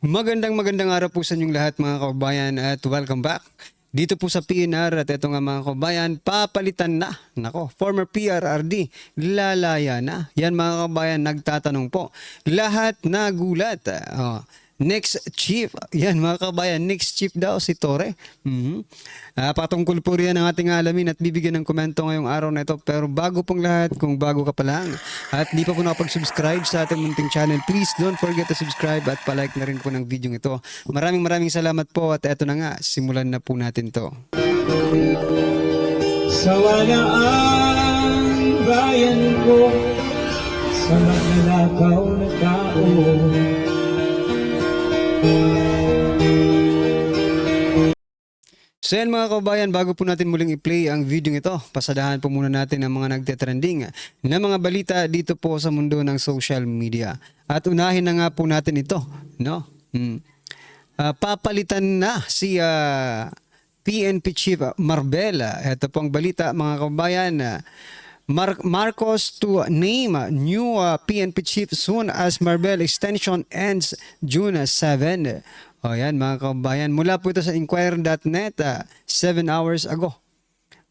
Magandang araw po sa inyong lahat mga kababayan at welcome back dito po sa PNR at ito nga mga kababayan, papalitan na. Nako, former PRRD, lalaya na. Yan mga kababayan, nagtatanong po. Lahat nagulat. Next chief, yan mga kababayan, next chief daw si Torre. Patungkol po riyan ang ating alamin at bibigyan ng komento ngayong araw na ito. Pero bago pong lahat, kung bago ka pa lang at di pa po nakapag-subscribe sa ating munting channel, please don't forget to subscribe at palike na rin po ng video ito. Maraming salamat po at eto na nga, simulan na po natin to. Sawa na ang bayan ko sa magnanakaw na tao. So yan mga kababayan, bago po natin muling i-play ang video ito, pasadahan po muna natin ang mga nagte-trending na mga balita dito po sa mundo ng social media. At unahin na nga po natin ito, no? Papalitan na si PNP Chief Marbel. Ito pong balita mga kababayan. Marcos to name new PNP Chief soon as Marbel extension ends June 7. O yan mga kababayan, mula po ito sa Inquirer.net 7 hours ago.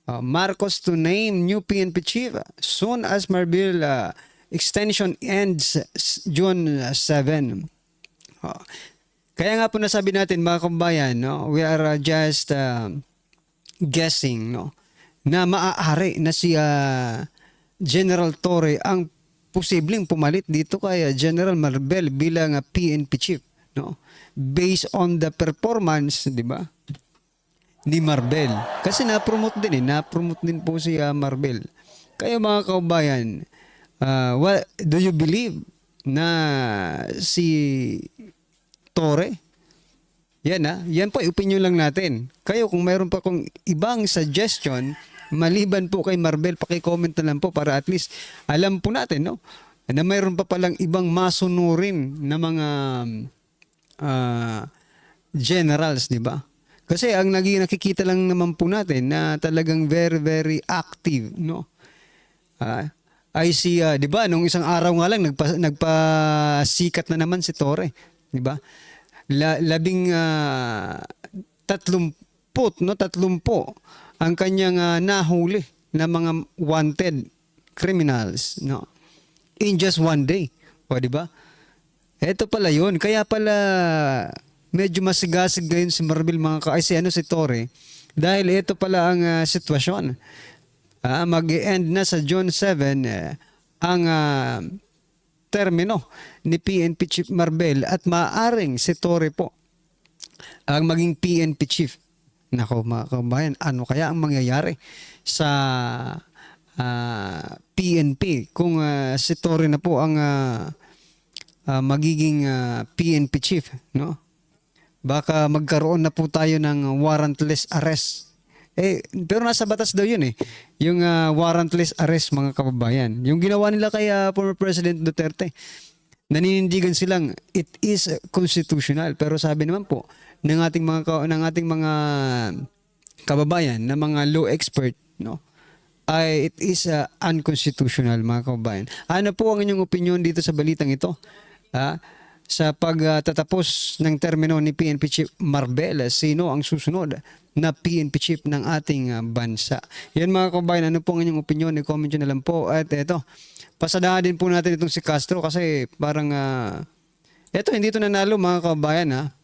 Marcos to name new PNP Chief soon as Marbel extension ends June 7. Kaya nga po nasabi natin mga kababayan, no, we are just guessing, no, na maaari na si General Torre ang posibleng pumalit dito kay General Marbel bilang PNP Chief, no? Based on the performance, di ba? Ni Marbel. Kasi na-promote din po si Marbel. Kaya mga kaubayan, do you believe na si Torre? Yan po, opinion lang natin. Kayo kung mayroon pa kung ibang suggestion, maliban po kay Marbel, paki-comment na lang po para at least alam po natin, no? Na mayroon pa palang ibang masunurin na mga generals, di ba? Kasi ang nakikita lang naman po natin na talagang very active, no? Ay si, di ba, nung isang araw nga lang nagpasikat na naman si Torre, di ba? Tatlumpo ang kanyang nahuli na mga wanted criminals, no? In just one day, o di ba? Ito pala yun. Kaya pala medyo masigasig ngayon si Marbel si Torre. Dahil ito pala ang sitwasyon. Mag-end na sa June 7 ang termino ni PNP Chief Marbel at maaring si Torre po ang maging PNP Chief. Nako mga kabayan, ano kaya ang mangyayari sa PNP kung si Torre na po ang magiging PNP chief, no? Baka magkaroon na po tayo ng warrantless arrest. Pero nasa batas daw yun yung warrantless arrest mga kababayan. Yung ginawa nila kay former President Duterte. Naninindigan silang it is constitutional, pero sabi naman po ng ating mga kababayan na mga law expert, no? Ay it is unconstitutional mga kababayan. Ano po ang inyong opinion dito sa balitang ito? Sa pagtatapos ng termino ni PNP Chief Marbel, sino ang susunod na PNP Chief ng ating bansa? Yan mga kababayan, ano po ang inyong opinion? I-comment nyo na lang po. At eto, pasadahan din po natin itong si Castro kasi parang hindi ito nanalo mga kababayan.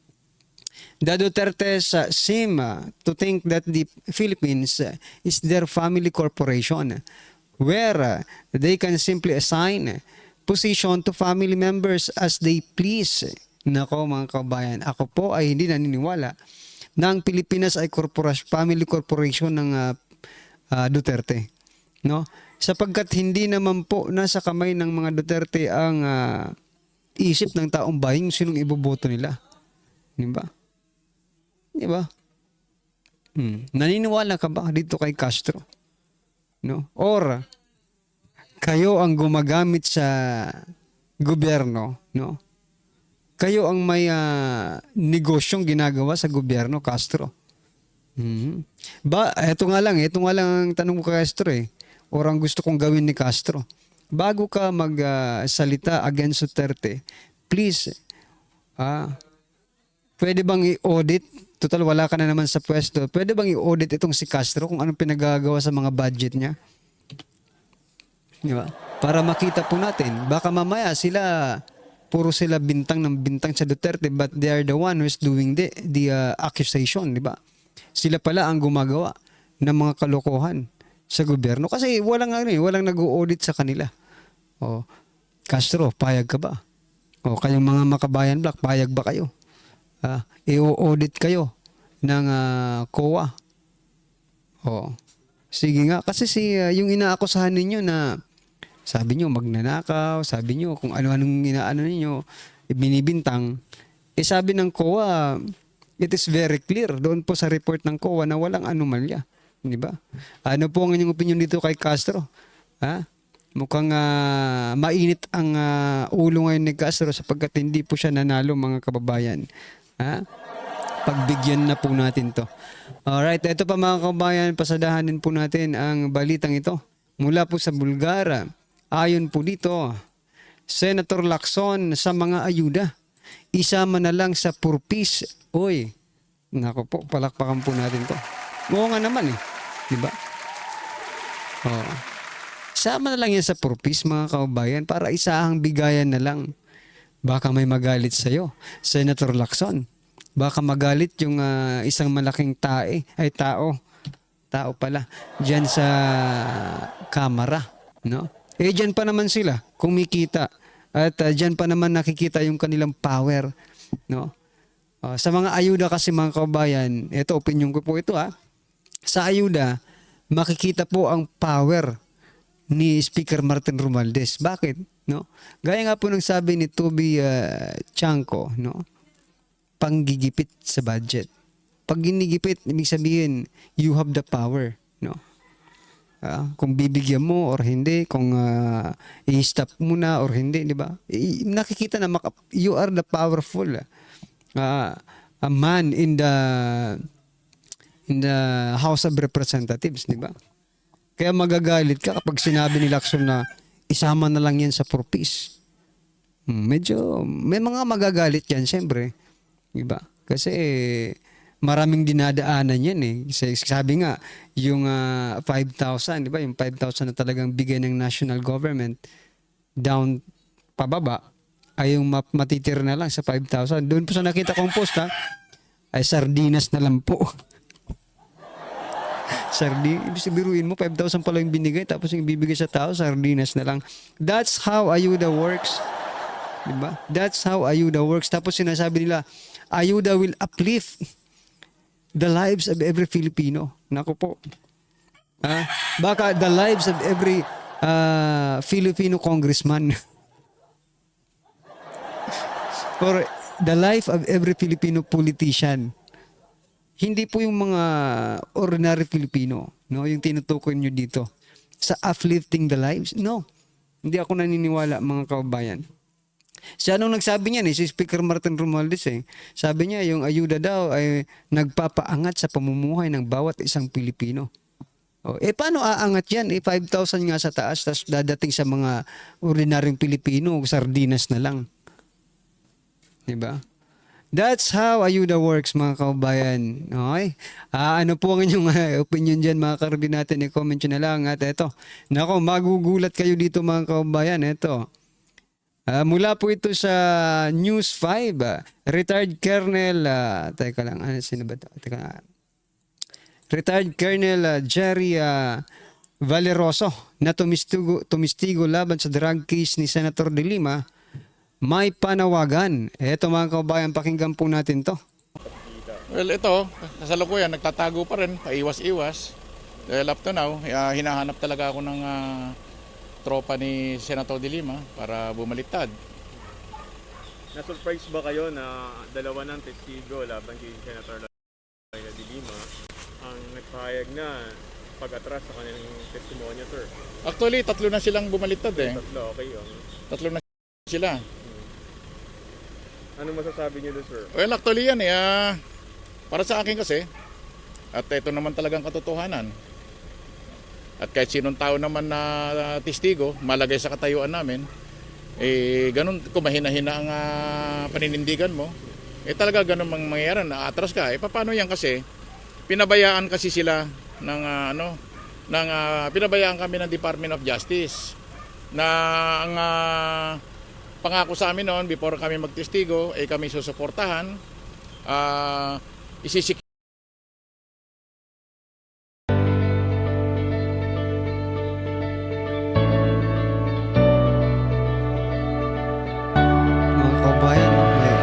The Dutertes seem to think that the Philippines is their family corporation where they can simply assign position to family members as they please. Nako mga kabayan, ako po ay hindi naniniwala na ang Pilipinas ay family corporation ng Duterte, no? Sapagkat hindi naman po nasa kamay ng mga Duterte ang isip ng taong bayan sinong iboboto nila. Di ba? Di ba? Naniniwala ka ba dito kay Castro? No? Or kayo ang gumagamit sa gobyerno, no? Kayo ang may negosyong ginagawa sa gobyerno, Castro. Ito nga lang ang tanong ko kay Castro or ang gusto kong gawin ni Castro. Bago ka magsalita against Duterte, please, pwede bang i-audit? Total, wala ka na naman sa pwesto. Pwede bang i-audit itong si Castro kung anong pinagagawa sa mga budget niya? Di ba? Para makita po natin. Baka mamaya puro sila bintang ng bintang sa Duterte, but they are the one who is doing the accusation, di ba? Sila pala ang gumagawa ng mga kalokohan sa gobyerno. Kasi walang nag-audit sa kanila. O, Castro, payag ka ba? O, kayong mga Makabayan Black, payag ba kayo? I-audit kayo ng COA. O, sige nga. Kasi yung inaakusahan ninyo na sabi nyo magnanakaw, sabi nyo kung ano-anong inaano ninyo, binibintang. Sabi ng COA, it is very clear doon po sa report ng COA na walang anomalya. Di ba? Ano po ang inyong opinion dito kay Castro? Mukhang mainit ang ulo ngayon ni Castro sapagkat hindi po siya nanalo, mga kababayan. Pagbigyan na po natin to. Alright, ito pa mga kababayan, pasadahanin po natin ang balitang ito. Mula po sa Bulgara, ayon po dito, Senator Lacson sa mga ayuda, isama na lang sa purpose. Uy, nako po, palakpakan po natin to. Oo nga naman di ba? Isama na lang yan sa purpose, mga kababayan, para isahang bigayan na lang. Baka may magalit sa'yo, Senator Lacson. Baka magalit yung isang malaking tao pala, dyan sa kamara, no? Dyan pa naman sila, kumikita. At dyan pa naman nakikita yung kanilang power, no? Sa mga ayuda kasi, mga kababayan, ito, opinion ko po ito, Sa ayuda, makikita po ang power ni Speaker Martin Romualdez. Bakit? No? Gaya nga po ng sabi ni Toby Chanco, no? Panggigipit sa budget. Pag ginigipit, ibig sabihin, you have the power, no? Kung bibigyan mo or hindi, kung i-stop mo na or hindi, di ba? Nakikita na you are the powerful a man in the House of Representatives, di ba? Kaya magagalit ka kapag sinabi ni Lacson na isama na lang yan sa purpose. Medyo, may mga magagalit yan, siyempre. Diba? Kasi maraming dinadaanan yan Sabi nga, yung 5,000, diba? Yung 5,000 na talagang bigay ng national government down pababa, ay yung matitira na lang sa 5,000. Doon po sa nakita kong post, ay sardinas na lang po. Biruin mo, 5,000 pala yung binigay, tapos yung ibibigay sa tao, sardinas na lang. That's how ayuda works. Diba? That's how ayuda works. Tapos sinasabi nila, ayuda will uplift the lives of every Filipino. Naku po. Baka the lives of every Filipino congressman. Or the life of every Filipino politician. Hindi po yung mga ordinary Filipino, no, yung tinutukoy nyo dito sa uplifting the lives. No, hindi ako naniniwala, mga kababayan. Siya nung nagsabi niyan si Speaker Martin Romualdez sabi niya yung ayuda daw ay nagpapaangat sa pamumuhay ng bawat isang Pilipino. Paano aangat yan? 5,000 nga sa taas, tapos dadating sa mga ordinaryong Pilipino, sardinas na lang. Diba? That's how ayuda works, mga kababayan. Okay? Ano po ang inyong opinion dyan, mga karabin natin? I-comment nyo na lang. At eto, nako, magugulat kayo dito, mga kababayan. Eto, mula po ito sa News 5, retired Colonel, teka lang, sino ba ito? Retired Colonel Jerry Valeroso na tumistigo laban sa drug case ni Senator De Lima, may panawagan. Eto, mga kababayan, pakinggan po natin to. Well, ito, kasalukuyan, nagtatago pa rin, paiwas-iwas. Dahil up to now, hinahanap talaga ako ng tropa ni Senator De Lima para bumaliktad. Na-surprise ba kayo na dalawa ng testigo laban kay Senator De Lima ang nagpahayag na pag-atras sa kanilang testimonya, sir? Actually, tatlo na silang bumaliktad Tatlo, okay. Tatlo na sila. Ano masasabi niyo doon, sir? Well, actually yan para sa akin kasi, at ito naman talagang katotohanan. At kahit sinong tao naman na testigo, malagay sa katayuan namin, ganun, kung mahina-hina ang paninindigan mo, talaga ganun mangyayari, na-atras ka. Paano yan kasi? Pinabayaan kasi sila ng pinabayaan kami ng Department of Justice na ang pangako sa amin noon before kami magtestigo ay kami susuportahan, isisik Mga kababayan, no, may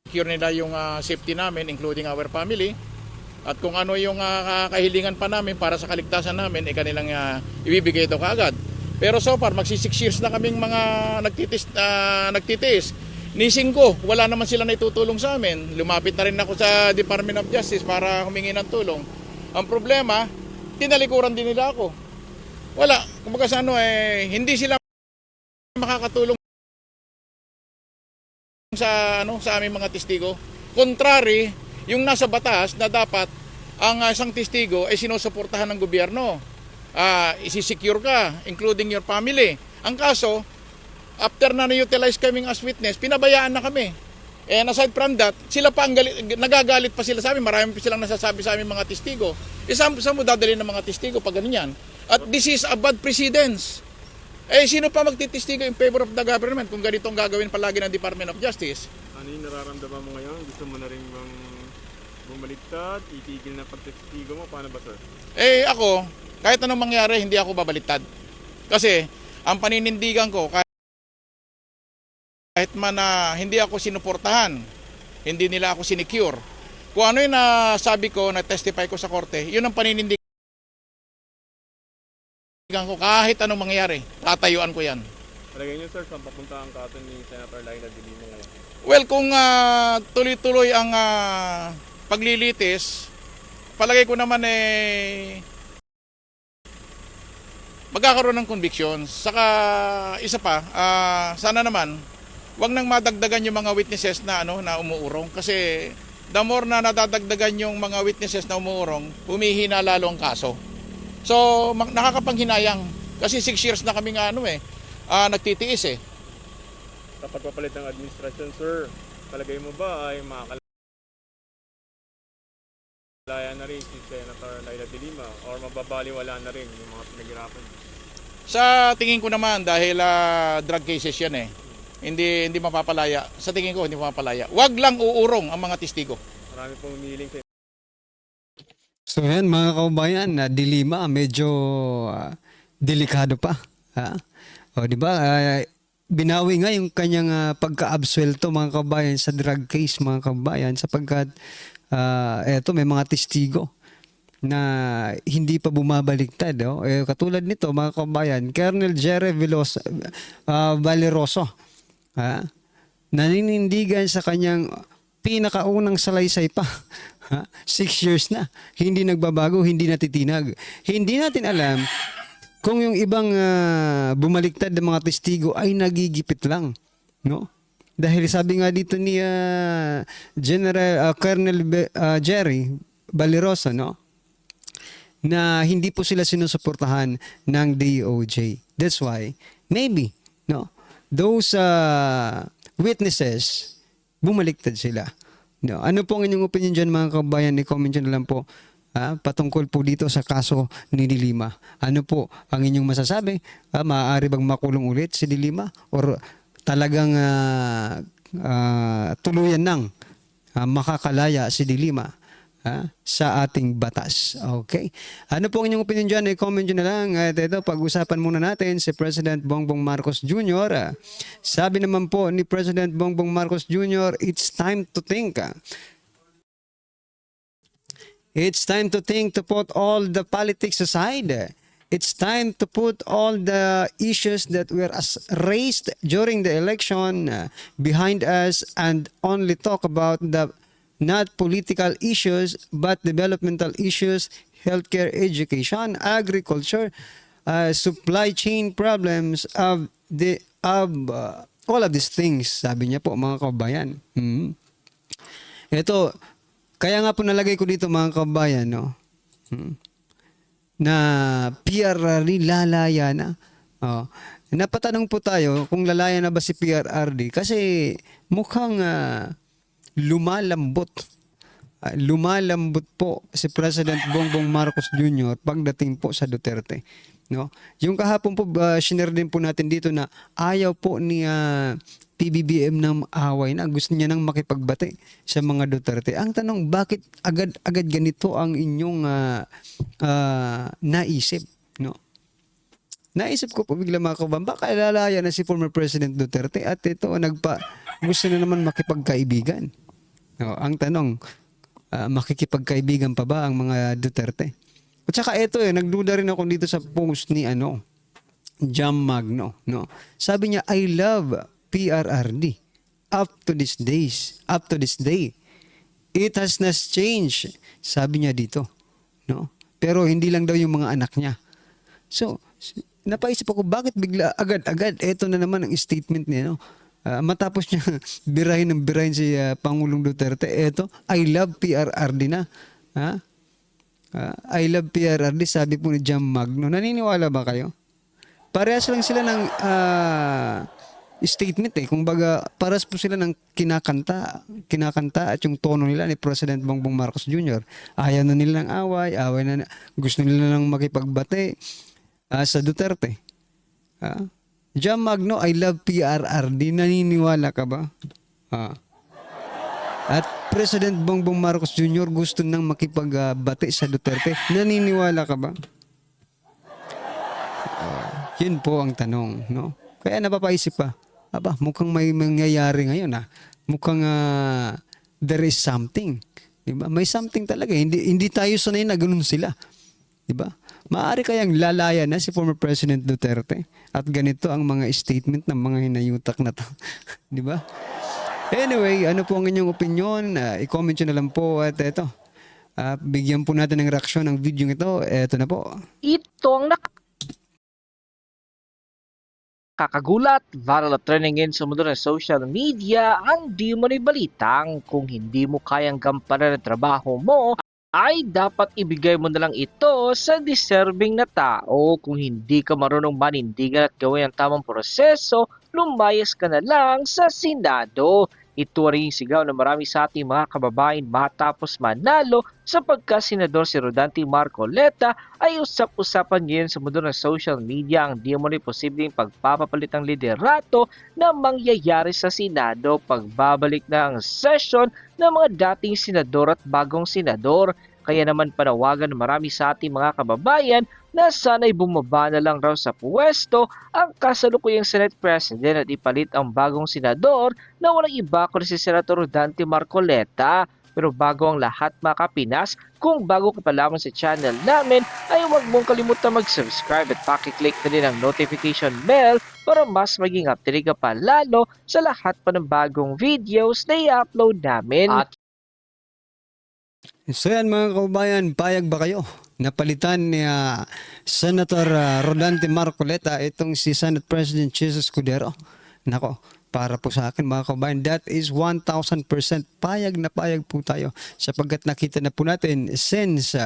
secure nila yung safety namin, including our family. At kung ano yung kahilingan pa namin para sa kaligtasan namin, kanilang ibibigay ito kaagad. Pero so far, magsi 6 years na kaming mga nagtitiis. Nising ko, wala naman sila naitutulong sa amin. Lumapit na rin ako sa Department of Justice para humingi ng tulong. Ang problema, tinalikuran din nila ako. Wala, kumbaga sa hindi sila makakatulong sa aming mga testigo. Contrary, yung nasa batas na dapat ang isang testigo ay sinusuportahan ng gobyerno. Isisecure ka, including your family. Ang kaso, after na na-utilize kaming as witness, pinabayaan na kami. And aside from that, sila pa nagagalit pa sila sa amin. Marami pa silang nasasabi sa aming mga testigo. Saan mo dadalhin ng mga testigo pag ganyan? At this is a bad precedence. Sino pa magtitistigo in favor of the government kung ganito ang gagawin palagi ng Department of Justice? Ano yung nararamdaman mo ngayon? Gusto mo na rin bang bumaliktad? Itigil na pagtestigo mo? Paano ba, sir? Ako, kahit anong mangyari, hindi ako babaliktad. Kasi, ang paninindigan ko, kahit man hindi ako sinuportahan, hindi nila ako sinicure, kung ano yung nasabi ko, na-testify ko sa korte, yun ang paninindigan ko, kahit anong mangyari, tatayuan ko yan. Palagay niyo, sir, saan papunta ang kaso ni Senator Laila de Lima ngayon? Well, kung tuloy-tuloy ang paglilitis, palagay ko naman magkakaroon ng convictions. Saka isa pa, sana naman wag nang madagdagan yung mga witnesses na na umuurong, kasi the more na nadadagdagan yung mga witnesses na umuurong, humihina lalo ang kaso. So nakakapanghinayang kasi 6 years na kami nagtitiis . Sa pagpapalit ng administrasyon, sir, palagay mo ba ay makakalaya na rin si Senator Laila de Lima or mababaliwala na rin yung mga pinaghirapan? Sa tingin ko naman, dahil drug cases yan hindi mapapalaya. Sa tingin ko hindi mapapalaya. Wag lang uurong ang mga testigo. Marami pong umiling sa So yan mga kababayan, na dilema, medyo delikado pa. O di ba? Binawi nga yung kanyang pagka-absuelto mga kababayan sa drug case mga kababayan, sapagkat eto may mga testigo na hindi pa bumabaliktad. Katulad nito mga kababayan, Colonel Jerry Valeroso, naninindigan sa kanyang pinakaunang salaysay pa. 6 years na. Hindi nagbabago, hindi natitinag. Hindi natin alam kung yung ibang bumaliktad ng mga testigo ay nagigipit lang. No? Dahil sabi nga dito ni Colonel Jerry Valeroso, no? Na hindi po sila sinusuportahan ng DOJ. That's why, maybe, no? Those witnesses, bumaliktad sila. No, ano po ang inyong opinion dyan mga kabayan? I-comment nyo na lang po patungkol po dito sa kaso ni Dilima. Ano po ang inyong masasabi? Maaari bang makulong ulit si Dilima? Or talagang tuluyan nang makakalaya si Dilima sa ating batas? Okay? Ano po ang inyong opinion dyan? I-comment nyo na lang. At ito, pag-usapan muna natin si President Bongbong Marcos Jr. Sabi naman po ni President Bongbong Marcos Jr., it's time to think. It's time to think, to put all the politics aside. It's time to put all the issues that were raised during the election behind us and only talk about the not political issues but developmental issues, healthcare, education, agriculture, supply chain problems of all of these things, sabi niya po mga kabayan. Ito, kaya nga po nalagay ko dito mga kabayan, no? Na PR lalaya na Napatanong po tayo kung lalaya na ba si PRRD kasi mukhang lumalambot. Lumalambot po si President Bongbong Marcos Jr. pagdating po sa Duterte. No? Yung kahapon po, shinare din po natin dito na ayaw po ni PBBM ng away na. Gusto niya nang makipagbati sa mga Duterte. Ang tanong, bakit agad ganito ang inyong naisip? No? Naisip ko po bigla mga kababayan, baka lalaya na si former President Duterte at ito gusto na naman makipagkaibigan. No, ang tanong, makikipagkaibigan pa ba ang mga Duterte? At saka ito nagduda rin ako dito sa post ni Jam Magno. No? Sabi niya, I love PRRD up to this day. It has not changed. Sabi niya dito. No? Pero hindi lang daw yung mga anak niya. So, napaisip ako, bakit bigla agad eto na naman ang statement niya, no? Matapos niya birahin si Pangulong Duterte, eto, I love PRRD na. I love PRRD, sabi po ni Jam Magno. Naniniwala ba kayo? Parehas lang sila ng statement Kumbaga, parehas po sila ng kinakanta at yung tono nila ni President Bongbong Marcos Jr. Ayaw na nila ng away na gusto nila ng makipagbate sa Duterte. Jam Magno, I love PRRD. Naniniwala ka ba? At President Bongbong Marcos Jr. gusto nang makipagbati sa Duterte. Naniniwala ka ba? Yun po ang tanong. No? Kaya napapaisip pa. Mukhang may mangyayari ngayon. Mukhang there is something. Diba? May something talaga. Hindi tayo sanay na ganun sila. Diba? Maaari kayang lalaya na si former President Duterte at ganito ang mga statement ng mga hinayutak na to. Di ba? Anyway, ano po ang inyong opinion? I-comment nyo na lang po at eto. Bigyan po natin ng reaksyon ng video ito. Eto na po. Ito ang nakakagulat, viral at trending ngayon sa mundo ng social media ang di mo balitang kung hindi mo kayang gampanan ang trabaho mo ay dapat ibigay mo na lang ito sa deserving na tao. Kung hindi ka marunong manindigan at gawin ang tamang proseso, lumayas ka na lang sa Senado. Ito rin yung sigaw na marami sa ating mga kababayan matapos manalo sa pagka-senador si Rodante Marcoleta ay usap-usapan ngayon sa mundo ng social media ang di mo rin posibleng pagpapapalit ng liderato na mangyayari sa Senado pagbabalik na ang session ng mga dating senador at bagong senador. Kaya naman panawagan ng marami sa ating mga kababayan na sana'y bumaba na lang raw sa puwesto ang kasalukuyang Senate President at ipalit ang bagong senador na walang iba kundi si Senator Rodante Marcoleta. Pero bago ang lahat mga kapinas, kung bago ka pa lamang sa channel namin ay huwag mong kalimutan mag-subscribe at pakiclick na din ang notification bell para mas maging update ka pa lalo sa lahat pa ng bagong videos na i-upload namin. At So yan mga kababayan, payag ba kayo? Napalitan ni Senator Rodante Marcoleta itong si Senate President Jesus Escudero. Nako, para po sa akin mga kababayan, that is 1,000% payag na payag po tayo sapagkat nakita na po natin since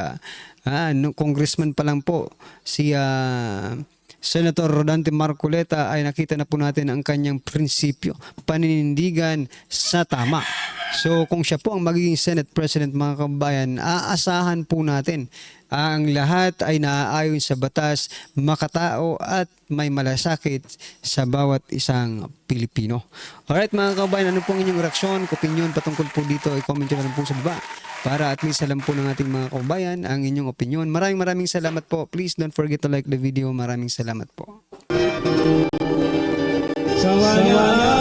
nung congressman pa lang po si Senator Rodante Marcoleta ay nakita na po natin ang kanyang prinsipyo, paninindigan sa tama. So kung siya po ang magiging Senate President mga kababayan, aasahan po natin ang lahat ay naaayon sa batas, makatao at may malasakit sa bawat isang Pilipino. Alright mga kababayan, ano pong inyong reaksyon, opinion patungkol po dito, i-comment nyo na lang po sa baba para at least alam po ng ating mga kababayan ang inyong opinion. Maraming salamat po. Please don't forget to like the video. Maraming salamat po. Sawa na